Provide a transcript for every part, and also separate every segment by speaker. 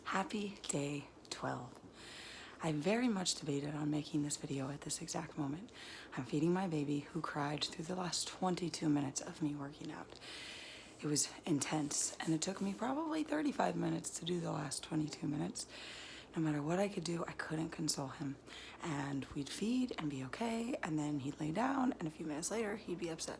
Speaker 1: Happy day 12. I very much debated on making this video at this exact moment. I'm feeding my baby who cried through the last 22 minutes of me working out. It was intense, and it took me probably 35 minutes to do the last 22 minutes. No matter what I could do, I couldn't console him. And we'd feed and be okay, and then he'd lay down, and a few minutes later, he'd be upset.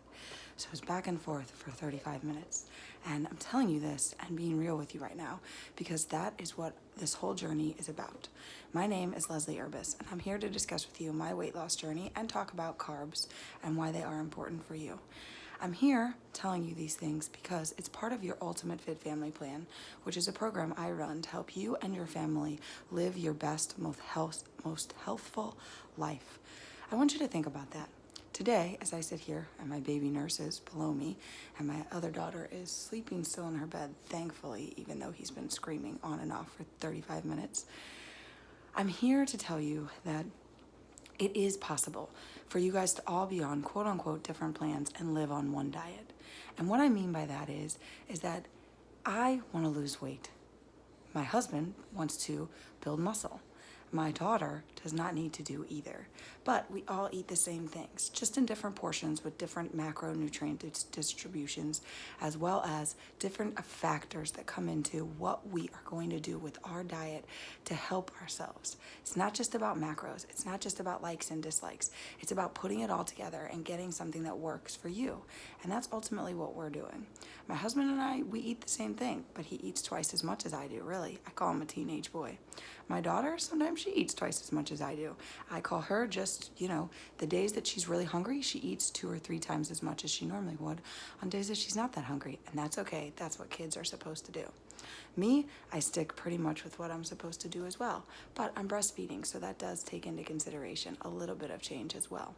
Speaker 1: So it was back and forth for 35 minutes. And I'm telling you this and being real with you right now, because that is what this whole journey is about. My name is Leslie Urbis, and I'm here to discuss with you my weight loss journey and talk about carbs and why they are important for you. I'm here telling you these things because it's part of your Ultimate Fit Family Plan, which is a program I run to help you and your family live your best, most healthful life. I want you to think about that. Today, as I sit here and my baby nurse is below me and my other daughter is sleeping still in her bed, thankfully, even though he's been screaming on and off for 35 minutes, I'm here to tell you that it is possible for you guys to all be on quote unquote different plans and live on one diet. And what I mean by that is that I want to lose weight. My husband wants to build muscle. My daughter does not need to do either, but we all eat the same things, just in different portions with different macronutrient distributions, as well as different factors that come into what we are going to do with our diet to help ourselves. It's not just about macros. It's not just about likes and dislikes. It's about putting it all together and getting something that works for you. And that's ultimately what we're doing. My husband and I, we eat the same thing, but he eats twice as much as I do, really. I call him a teenage boy. My daughter, sometimes she eats twice as much as I do. I call her just, the days that she's really hungry, she eats 2 or 3 times as much as she normally would on days that she's not that hungry. And that's okay. That's what kids are supposed to do. Me, I stick pretty much with what I'm supposed to do as well. But I'm breastfeeding, so that does take into consideration a little bit of change as well.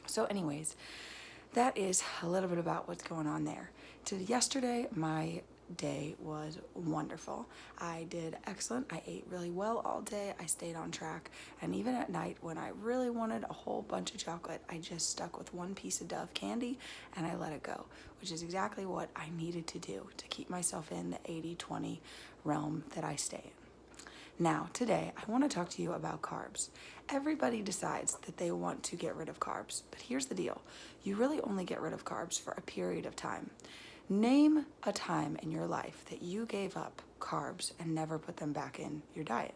Speaker 1: So anyways, that is a little bit about what's going on there. Yesterday, my day was wonderful. I did excellent. I ate really well all day. I stayed on track. And even at night, when I really wanted a whole bunch of chocolate, I just stuck with one piece of Dove candy and I let it go, which is exactly what I needed to do to keep myself in the 80-20 realm that I stay in. Now, today, I want to talk to you about carbs. Everybody decides that they want to get rid of carbs, but here's the deal. You really only get rid of carbs for a period of time. Name a time in your life that you gave up carbs and never put them back in your diet.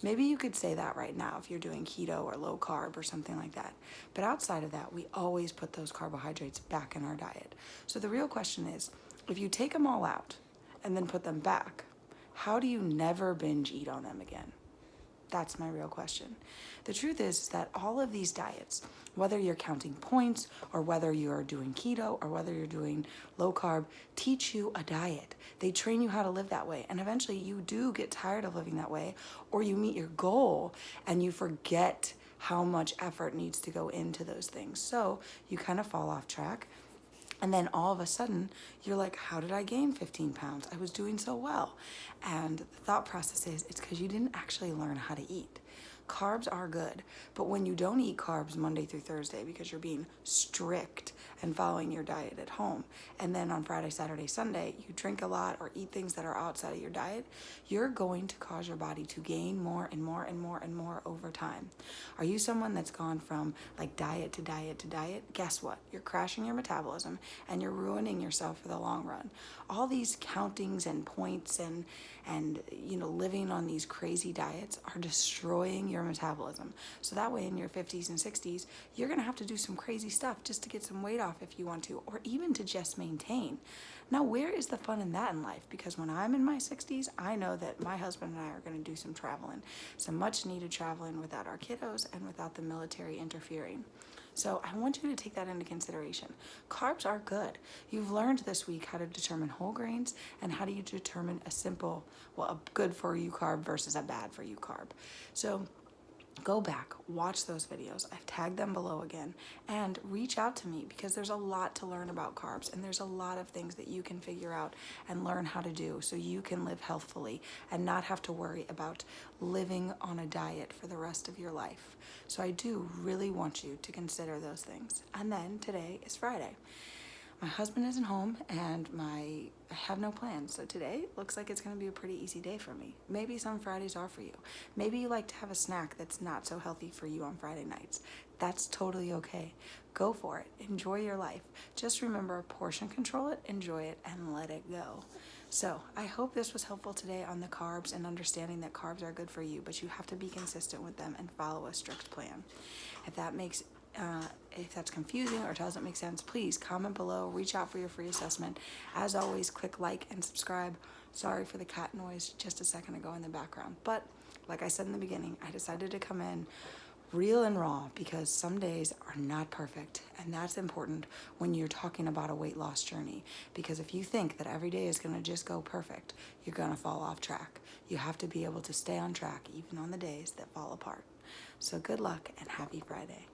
Speaker 1: Maybe you could say that right now if you're doing keto or low carb or something like that. But outside of that, we always put those carbohydrates back in our diet. So the real question is, if you take them all out and then put them back, how do you never binge eat on them again? That's my real question. The truth is that all of these diets, whether you're counting points or whether you're doing keto or whether you're doing low carb, teach you a diet. They train you how to live that way. And eventually you do get tired of living that way, or you meet your goal and you forget how much effort needs to go into those things. So you kind of fall off track. And then all of a sudden, you're like, how did I gain 15 pounds? I was doing so well. And the thought process is, it's because you didn't actually learn how to eat. Carbs are good, but when you don't eat carbs Monday through Thursday because you're being strict and following your diet at home, and then on Friday, Saturday, Sunday, you drink a lot or eat things that are outside of your diet, you're going to cause your body to gain more and more and more and more over time. Are you someone that's gone from like diet to diet to diet? Guess what? You're crashing your metabolism and you're ruining yourself for the long run. All these countings and points and living on these crazy diets are destroying your metabolism. So that way in your 50s and 60s, you're going to have to do some crazy stuff just to get some weight off if you want to, or even to just maintain. Now, where is the fun in that in life? Because when I'm in my 60s, I know that my husband and I are going to do some traveling, some much needed traveling without our kiddos and without the military interfering. So I want you to take that into consideration. Carbs are good. You've learned this week how to determine whole grains and how do you determine a good for you carb versus a bad for you carb. So go back, watch those videos. I've tagged them below again, and reach out to me because there's a lot to learn about carbs and there's a lot of things that you can figure out and learn how to do so you can live healthfully and not have to worry about living on a diet for the rest of your life. So I do really want you to consider those things. And then today is Friday. My husband isn't home and I have no plans. So today looks like it's going to be a pretty easy day for me. Maybe some Fridays are for you. Maybe you like to have a snack that's not so healthy for you on Friday nights. That's totally okay. Go for it. Enjoy your life. Just remember, portion control it, enjoy it, and let it go. So I hope this was helpful today on the carbs and understanding that carbs are good for you, but you have to be consistent with them and follow a strict plan. If that's confusing or doesn't make sense, please comment below, reach out for your free assessment. As always, click like and subscribe. Sorry for the cat noise just a second ago in the background. But like I said in the beginning, I decided to come in real and raw because some days are not perfect. And that's important when you're talking about a weight loss journey. Because if you think that every day is going to just go perfect, you're going to fall off track. You have to be able to stay on track even on the days that fall apart. So good luck and happy Friday.